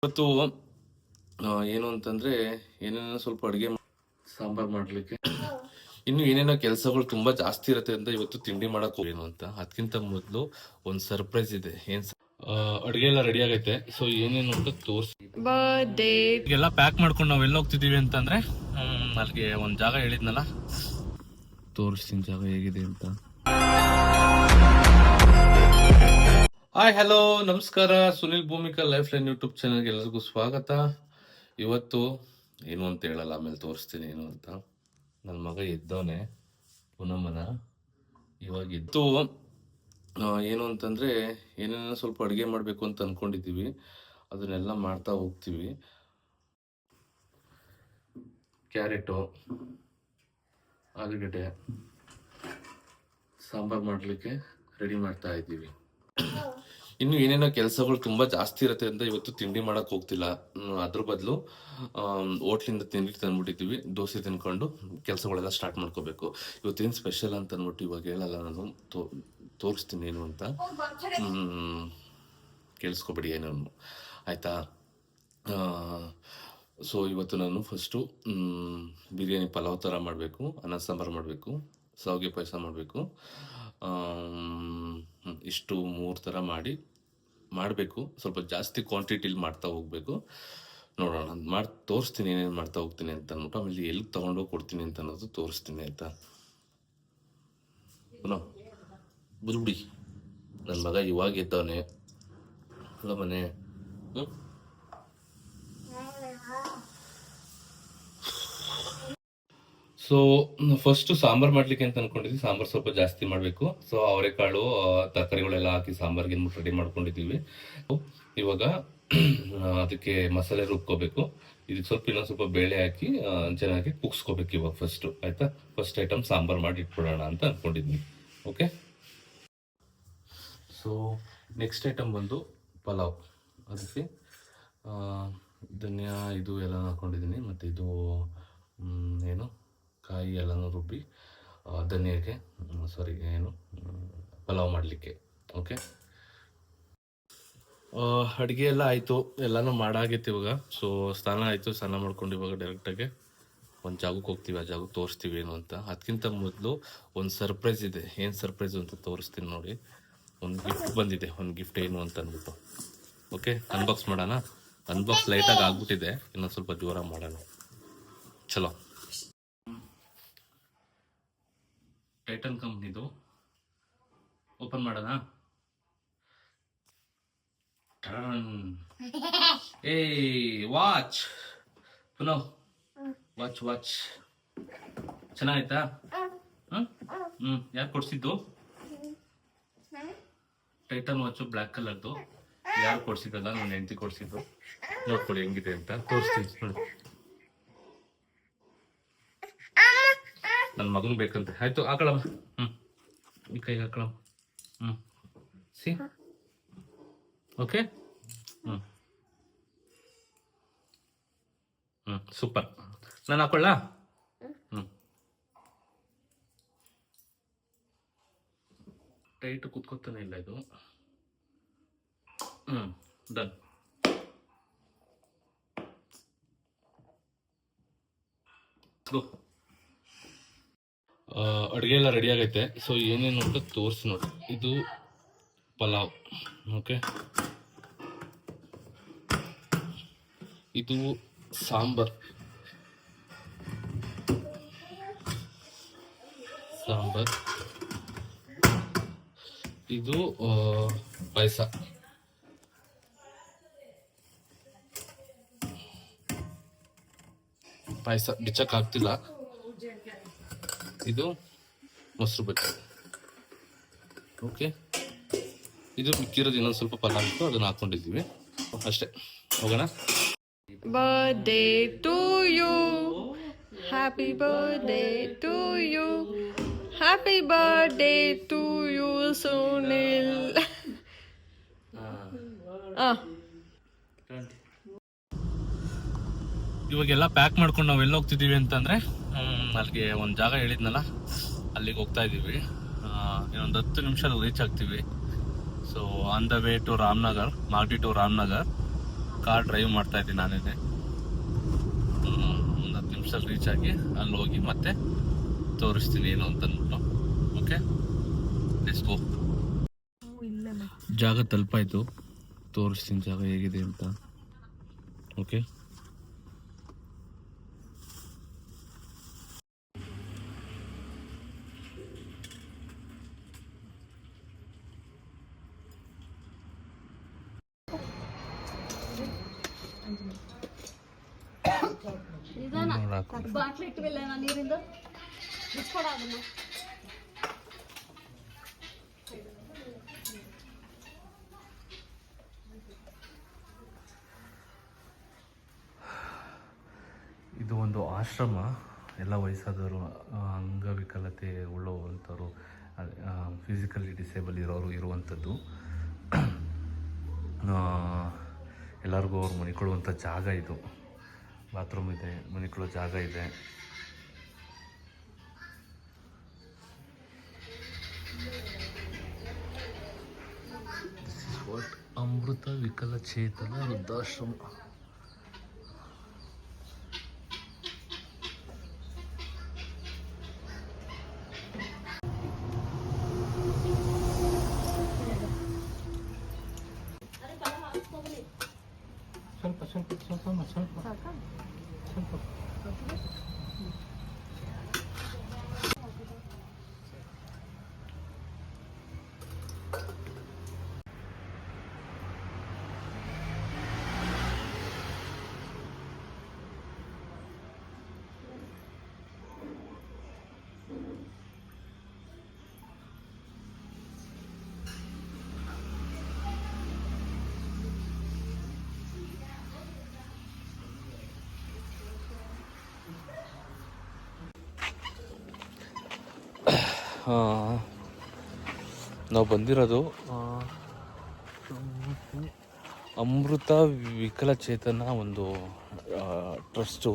ಇವತ್ತು ಏನು ಅಂತಂದ್ರೆ ಏನೇನೋ ಸ್ವಲ್ಪ ಅಡುಗೆ ಸಾಂಬಾರ್ ಮಾಡ್ಲಿಕ್ಕೆ ಇನ್ನು ಏನೇನೋ ಕೆಲಸಗಳು ತುಂಬಾ ಜಾಸ್ತಿ ಇರುತ್ತೆ ಅಂತ ಇವತ್ತು ತಿಂಡಿ ಮಾಡಕ್ ಏನು ಅಂತ. ಅದಕ್ಕಿಂತ ಮೊದಲು ಒಂದು ಸರ್ಪ್ರೈಸ್ ಇದೆ. ಅಡುಗೆ ಎಲ್ಲ ರೆಡಿ ಆಗೈತೆ. ಸೊ ಏನೇನು ಅಂತ ತೋರಿಸಿ ಎಲ್ಲ ಪ್ಯಾಕ್ ಮಾಡ್ಕೊಂಡು ನಾವು ಎಲ್ಲಿ ಹೋಗ್ತಿದೀವಿ ಅಂತಂದ್ರೆ ಅಲ್ಲಿಗೆ ಒಂದು ಜಾಗ ಹೇಳಿದ್ನಲ್ಲ, ತೋರಿಸ್ತೀನಿ ಜಾಗ ಹೇಗಿದೆ ಅಂತ. ಹಾಯ್ ಹಲೋ ನಮಸ್ಕಾರ, Sunil Bhoomika life line YouTube ಚಾನಲ್ಗೆ ಎಲ್ಲರಿಗೂ ಸ್ವಾಗತ. ಇವತ್ತು ಏನು ಅಂತ ಹೇಳಲ್ಲ, ಆಮೇಲೆ ತೋರಿಸ್ತೀನಿ ಏನು ಅಂತ. ನನ್ನ ಮಗ ಎದ್ದವನೆ ಪುನಮನ. ಇವಾಗ ಎದ್ದು ಏನು ಅಂತಂದರೆ ಏನೇನೋ ಸ್ವಲ್ಪ ಅಡುಗೆ ಮಾಡಬೇಕು ಅಂತ ಅಂದ್ಕೊಂಡಿದ್ದೀವಿ, ಅದನ್ನೆಲ್ಲ ಮಾಡ್ತಾ ಹೋಗ್ತೀವಿ. ಕ್ಯಾರೆಟು, ಆಲೂಗಡ್ಡೆ ಸಾಂಬಾರು ಮಾಡಲಿಕ್ಕೆ ರೆಡಿ ಮಾಡ್ತಾ ಇದ್ದೀವಿ. ಇನ್ನು ಏನೇನೋ ಕೆಲಸಗಳು ತುಂಬಾ ಜಾಸ್ತಿ ಇರುತ್ತೆ ಅಂತ ಇವತ್ತು ತಿಂಡಿ ಮಾಡಕ್ ಹೋಗ್ತಿಲ್ಲ. ಅದ್ರ ಬದಲು ಹೋಟ್ಲಿಂದ ತಿಂಡಿ ತಂದ್ಬಿಟ್ಟಿದ್ದೀವಿ. ದೋಸೆ ತಿನ್ಕೊಂಡು ಕೆಲಸಗಳೆಲ್ಲ ಸ್ಟಾರ್ಟ್ ಮಾಡ್ಕೋಬೇಕು. ಇವತ್ತೇನು ಸ್ಪೆಷಲ್ ಅಂತ ಅಂದ್ಬಿಟ್ಟು ಇವಾಗ ಹೇಳಲ್ಲ, ನಾನು ತೋರಿಸ್ತೀನಿ ಏನು ಅಂತ. ಕೇಳಿಸ್ಕೊಬೇಡಿ ಏನು ಆಯ್ತಾ. ಸೊ ಇವತ್ತು ನಾನು ಫಸ್ಟು ಬಿರಿಯಾನಿ ಪಲಾವ್ ಥರ ಮಾಡಬೇಕು, ಅನ್ನ ಸಾಂಬಾರು ಮಾಡಬೇಕು, ಶಾವಿಗೆ ಪಾಯಸ ಮಾಡಬೇಕು. ಇಷ್ಟು 3 ಥರ ಮಾಡಬೇಕು. ಸ್ವಲ್ಪ ಜಾಸ್ತಿ ಕ್ವಾಂಟಿಟಿಲಿ ಮಾಡ್ತಾ ಹೋಗ್ಬೇಕು. ನೋಡೋಣ, ಮಾಡಿ ತೋರಿಸ್ತೀನಿ ಏನೇನು ಮಾಡ್ತಾ ಹೋಗ್ತೀನಿ ಅಂತ ಅಂದ್ಬಿಟ್ಟು. ಆಮೇಲೆ ಎಲ್ಲಿಗೆ ತೊಗೊಂಡೋಗಿ ಕೊಡ್ತೀನಿ ಅಂತ ಅನ್ನೋದು ತೋರಿಸ್ತೀನಿ ಆಯಿತಾ. ಬುದ್ಬಿಡಿ, ನನ್ನ ಮಗ ಇವಾಗ ಎದ್ದವನೆ. ಅಲ್ಲ ಮನೆ ಸೊ ಫಸ್ಟ್ ಸಾಂಬಾರ್ ಮಾಡ್ಲಿಕ್ಕೆ ಅಂತ ಅನ್ಕೊಂಡಿದ್ವಿ. ಸಾಂಬಾರ್ ಸ್ವಲ್ಪ ಜಾಸ್ತಿ ಮಾಡಬೇಕು. ಸೊ ಅವರೆಕಾಳು ತರಕಾರಿಗಳೆಲ್ಲ ಹಾಕಿ ಸಾಂಬಾರ್ಗೆ ರೆಡಿ ಮಾಡ್ಕೊಂಡಿದ್ದೀವಿ. ಇವಾಗ ಅದಕ್ಕೆ ಮಸಾಲೆ ರುಬ್ಕೋಬೇಕು. ಇದಕ್ಕೆ ಇನ್ನೊಂದು ಸ್ವಲ್ಪ ಬೇಳೆ ಹಾಕಿ ಚೆನ್ನಾಗಿ ಕುಗ್ಸ್ಕೋಬೇಕು ಇವಾಗ ಫಸ್ಟು, ಆಯ್ತಾ. ಫಸ್ಟ್ ಐಟಮ್ ಸಾಂಬಾರ್ ಮಾಡಿ ಇಟ್ಬಿಡೋಣ ಅಂತ ಅನ್ಕೊಂಡಿದ್ವಿ. ಓಕೆ, ಸೊ ನೆಕ್ಸ್ಟ್ ಐಟಮ್ ಬಂದು ಪಲಾವ್. ಅದಕ್ಕೆ ಧನಿಯಾ ಇದು ಎಲ್ಲ ಹಾಕೊಂಡಿದ್ದೀನಿ. ಮತ್ತು ಇದು ಏನು ಕಾಯಿ ಎಲ್ಲನೂ ರುಬ್ಬಿ ಧನಿಯಾಗೆ ಪಲಾವ್ ಮಾಡಲಿಕ್ಕೆ. ಓಕೆ, ಅಡುಗೆ ಎಲ್ಲ ಆಯಿತು, ಎಲ್ಲನೂ ಮಾಡಾಗೈತೆ ಇವಾಗ. ಸೊ ಸ್ನಾನ ಆಯಿತು, ಸ್ನಾನ ಮಾಡ್ಕೊಂಡು ಇವಾಗ ಡೈರೆಕ್ಟಾಗಿ ಒಂದು ಜಾಗಕ್ಕೆ ಹೋಗ್ತೀವಿ. ಆ ಜಾಗಕ್ಕೆ ತೋರಿಸ್ತೀವಿ ಏನು ಅಂತ. ಅದಕ್ಕಿಂತ ಮೊದಲು ಒಂದು ಸರ್ಪ್ರೈಸ್ ಇದೆ. ಏನು ಸರ್ಪ್ರೈಸು ಅಂತ ತೋರಿಸ್ತೀನಿ ನೋಡಿ. ಒಂದು ಗಿಫ್ಟ್ ಬಂದಿದೆ, ಒಂದು ಗಿಫ್ಟ್ ಏನು ಅಂತ ಅಂದ್ಬಿಟ್ಟು. ಓಕೆ, ಅನ್ಬಾಕ್ಸ್ ಮಾಡೋಣ. ಅನ್ಬಾಕ್ಸ್ ಲೈಟಾಗಿ ಆಗ್ಬಿಟ್ಟಿದೆ, ಇನ್ನೊಂದು ಸ್ವಲ್ಪ ಜೋರಾಗಿ ಮಾಡೋಣ. ಚಲೋ. ಟೈಟನ್ ಕಂಪ್ನಿದು ಓಪನ್ ಮಾಡೋಣ. ಏ ವಾಚ್, ಪುನಃ ವಾಚ್ ಚೆನ್ನಾಯ್ತಾ? ಯಾರು ಕೊಡ್ಸಿದ್ದು? ಟೈಟನ್ ವಾಚು ಬ್ಲ್ಯಾಕ್ ಕಲರ್ದು. ಯಾರು ಕೊಡ್ಸಿದ್ದಲ್ಲ, ನನ್ನ ಹೆಂಡತಿ ಕೊಡ್ಸಿದ್ದು. ನೋಡ್ಕೊಳ್ಳಿ ಹೆಂಗಿದೆ ಅಂತ ತೋರಿಸ್ತೀನಿ ನೋಡಿ. ನನ್ನ ಮಗನ್ ಬೇಕಂತೆ. ಆಯ್ತು, ಹಾಕಳಮ್ಮ. ಈ ಕೈಗೆ ಹಾಕಳಮ್ಮ. C okay. ಸೂಪರ್. ನಾನು ಹಾಕೊಳ್ಳ. ಟೈಟ್ ಕುತ್ಕೋತಾನೆ ಇಲ್ಲ ಇದು. ಡನ್. ಗೋ. ಅಡುಗೆ ಎಲ್ಲ ರೆಡಿ ಆಗೈತೆ. ಸೊ ಏನೇನು ಅಂತ ತೋರಿಸಿ ನೋಡಿ. ಇದು ಪಲಾವ್. ಓಕೆ, ಇದು ಸಾಂಬಾರ್. ಇದು ಪಾಯಸ. ಬಿಚ್ಚಕ್ ಆಗ್ತಿಲ್ಲ. ಇದು ಮೊಸರು ಬಜ್ಜಿ. ಓಕೆ, ಇದು ಮಿಕ್ಕಿರೋದು ಇನ್ನೊಂದು ಸ್ವಲ್ಪ ಪಲಾವ್ ಇತ್ತು, ಅದನ್ನ ಹಾಕೊಂಡಿದ್ದೀವಿ ಅಷ್ಟೇ. ಹೋಗೋಣ. Birthday to you, happy birthday to you, happy birthday to you Sunil. ಇವಾಗೆಲ್ಲ ಪ್ಯಾಕ್ ಮಾಡ್ಕೊಂಡು ನಾವು ಎಲ್ಲಿ ಹೋಗ್ತಿದ್ದೀವಿ ಅಂತಂದರೆ ಅಲ್ಲಿಗೆ ಒಂದು ಜಾಗ ಹೇಳಿದ್ನಲ್ಲ, ಅಲ್ಲಿಗೆ ಹೋಗ್ತಾ ಇದ್ದೀವಿ. ಇನ್ನೊಂದು 10 ನಿಮಿಷದಲ್ಲಿ ರೀಚ್ ಆಗ್ತೀವಿ. So on the way to Ramanagar, Magadi to Ramanagar. Car drive ಮಾಡ್ತಾ ಇದ್ದೀನಿ ನಾನೇ. ಒಂದು 10 ನಿಮಿಷದಲ್ಲಿ ರೀಚ್ ಆಗಿ ಅಲ್ಲಿ ಹೋಗಿ ಮತ್ತೆ ತೋರಿಸ್ತೀನಿ ಏನು ಅಂತ ಅಂದ್ಬಿಟ್ಟು. Okay, let's go. ಜಾಗ ತಲುಪಾಯ್ತು, ತೋರಿಸ್ತೀನಿ ಜಾಗ ಹೇಗಿದೆ ಅಂತ. ಓಕೆ, ಬಾಟ್ಲಿ ಇಟ್ಟಿಲ್ಲ ನೀರಿಂದ ಇದು ಒಂದು ಆಶ್ರಮ. ಎಲ್ಲ ವಯಸ್ಸಾದವರು, ಅಂಗವಿಕಲತೆ ಉಳ್ಳವಂಥವ್ರು, ಫಿಸಿಕಲಿ ಡಿಸೇಬಲ್ ಇರೋರು ಇರುವಂಥದ್ದು. ಎಲ್ಲರಿಗೂ ಅವ್ರು ಮನಿಕೊಳ್ಳುವಂಥ ಜಾಗ ಇದು. ಬಾತ್ರೂಮ್ ಇದೆ, ಮನಿಕೊಳ್ಳೋ ಜಾಗ ಇದೆ. ದಿಸ್ ಇಸ್ ವಾಟ್ ಅಮೃತ ವಿಕಲಚೇತನ ವೃದ್ಧಾಶ್ರಮ. ನಾವು ಬಂದಿರೋದು ಅಮೃತ ವಿಕಲಚೇತನ ಒಂದು ಟ್ರಸ್ಟು.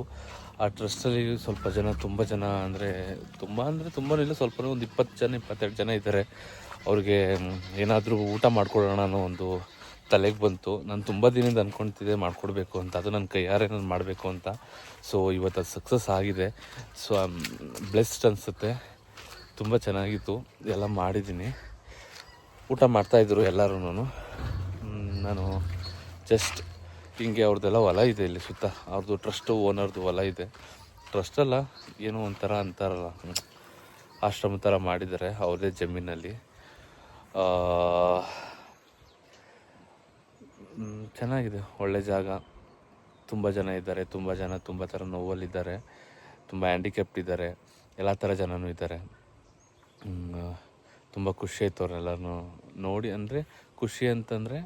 ಆ ಟ್ರಸ್ಟಲ್ಲಿ ಸ್ವಲ್ಪ ಜನ, ತುಂಬ ಜನ ಅಂದರೆ ತುಂಬಾ ಇಲ್ಲ, ಸ್ವಲ್ಪ ಒಂದು 22 ಜನ ಇದ್ದಾರೆ. ಅವ್ರಿಗೆ ಏನಾದರೂ ಊಟ ಮಾಡಿಕೊಡೋಣ ಅನ್ನೋ ಒಂದು ತಲೆಗೆ ಬಂತು. ನಾನು ತುಂಬ ದಿನದಿಂದ ಅಂದ್ಕೊಳ್ತಿದ್ದೆ ಮಾಡಿಕೊಡ್ಬೇಕು ಅಂತ, ಅದು ನನ್ನ ಕೈಯಾರೆ ನಾನು ಮಾಡಬೇಕು ಅಂತ. ಸೊ ಇವತ್ತು ಅದು ಸಕ್ಸಸ್ ಆಗಿದೆ. ಸೊ ಬ್ಲೆಸ್ಡ್ ಅನಿಸುತ್ತೆ. ತುಂಬ ಚೆನ್ನಾಗಿತ್ತು, ಎಲ್ಲ ಮಾಡಿದ್ದೀನಿ. ಊಟ ಮಾಡ್ತಾಯಿದ್ರು ಎಲ್ಲರೂ. ನಾನು ಜಸ್ಟ್ ಹಿಂಗೆ ಅವ್ರದ್ದೆಲ್ಲ ಹೊಲ ಇದೆ ಇಲ್ಲಿ ಸುತ್ತ, ಅವ್ರದ್ದು ಟ್ರಸ್ಟು ಓನರ್ದು ಹೊಲ ಇದೆ. ಟ್ರಸ್ಟಲ್ಲ, ಏನೋ ಒಂಥರ ಅಂತಾರಲ್ಲ, ಆಶ್ರಮ ಥರ ಮಾಡಿದ್ದಾರೆ ಅವ್ರದೇ ಜಮೀನಲ್ಲಿ. ಚೆನ್ನಾಗಿದೆ, ಒಳ್ಳೆ ಜಾಗ. ತುಂಬ ಜನ ಇದ್ದಾರೆ, ತುಂಬ ಥರ ನೋವಲ್ಲಿದ್ದಾರೆ, ತುಂಬ ಹ್ಯಾಂಡಿಕ್ಯಾಪ್ಟ್ ಇದ್ದಾರೆ, ಎಲ್ಲ ಥರ ಜನನೂ ಇದ್ದಾರೆ. ತುಂಬ ಖುಷಿ ಆಯಿತು ಅವ್ರನ್ನೆಲ್ಲನೂ ನೋಡಿ. ಅಂದರೆ ಖುಷಿ ಅಂತಂದರೆ,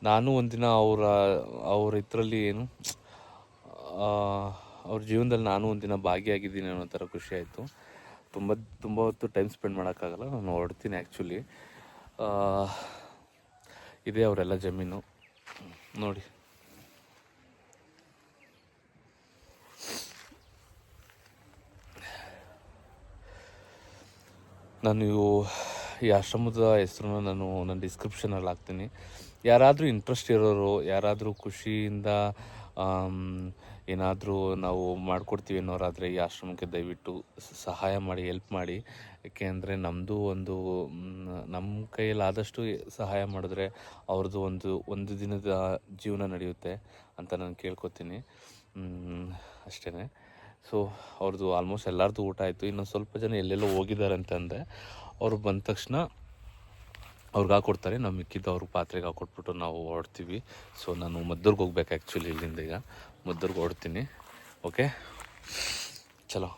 ನಾನು ಒಂದಿನ ಅವ್ರ ಇದರಲ್ಲಿ ಏನು ಅವ್ರ ಜೀವನದಲ್ಲಿ ನಾನು ಒಂದಿನ ಭಾಗಿಯಾಗಿದ್ದೀನಿ ಅನ್ನೋ ಥರ ಖುಷಿ ಆಯಿತು. ತುಂಬ ಹೊತ್ತು ಟೈಮ್ ಸ್ಪೆಂಡ್ ಮಾಡೋಕ್ಕಾಗಲ್ಲ, ನಾನು ಹೊರಡ್ತೀನಿ ಆ್ಯಕ್ಚುಲಿ. ಇದೇ ಅವರೆಲ್ಲ ಜಮೀನು ನೋಡಿ. ನಾನು ಈ ಆಶ್ರಮದ ಹೆಸರನ್ನ ನಾನು ನನ್ನ ಡಿಸ್ಕ್ರಿಪ್ಷನಲ್ಲಿ ಹಾಕ್ತೀನಿ. ಯಾರಾದರೂ ಇಂಟ್ರೆಸ್ಟ್ ಇರೋರು, ಯಾರಾದರೂ ಖುಷಿಯಿಂದ ಏನಾದರೂ ನಾವು ಮಾಡಿಕೊಡ್ತೀವಿ ಅನ್ನೋರಾದರೆ ಈ ಆಶ್ರಮಕ್ಕೆ ದಯವಿಟ್ಟು ಸಹಾಯ ಮಾಡಿ, ಹೆಲ್ಪ್ ಮಾಡಿ. ಏಕೆಂದರೆ ನಮ್ಮದು ನಮ್ಮ ಕೈಯಲ್ಲಾದಷ್ಟು ಸಹಾಯ ಮಾಡಿದ್ರೆ ಅವ್ರದ್ದು ಒಂದು ದಿನದ ಜೀವನ ನಡೆಯುತ್ತೆ ಅಂತ ನಾನು ಕೇಳ್ಕೊತೀನಿ. ಅಷ್ಟೇ. ಸೊ ಅವ್ರದ್ದು ಆಲ್ಮೋಸ್ಟ್ ಎಲ್ಲರದ್ದು ಊಟ ಆಯಿತು. ಇನ್ನು ಸ್ವಲ್ಪ ಜನ ಎಲ್ಲೆಲ್ಲೋ ಹೋಗಿದ್ದಾರೆ ಅಂತಂದರೆ ಅವರು ಬಂದ ತಕ್ಷಣ ಅವ್ರಿಗೆ ಹಾಕ್ಕೊಡ್ತಾರೆ. ನಾವು ಮಿಕ್ಕಿದ್ದು ಅವ್ರ ಪಾತ್ರೆಗೆ ಹಾಕ್ಕೊಟ್ಬಿಟ್ಟು ನಾವು ಹೊರಡ್ತೀವಿ. ಸೊ ನಾನು ಮದ್ದೂರ್ಗೆ ಹೋಗ್ಬೇಕು ಆ್ಯಕ್ಚುಲಿ, ಇಲ್ಲಿಂದ ಈಗ ಮದ್ದೂರ್ಗೆ ಹೊರಡ್ತೀನಿ. ಓಕೆ, ಚಲೋ.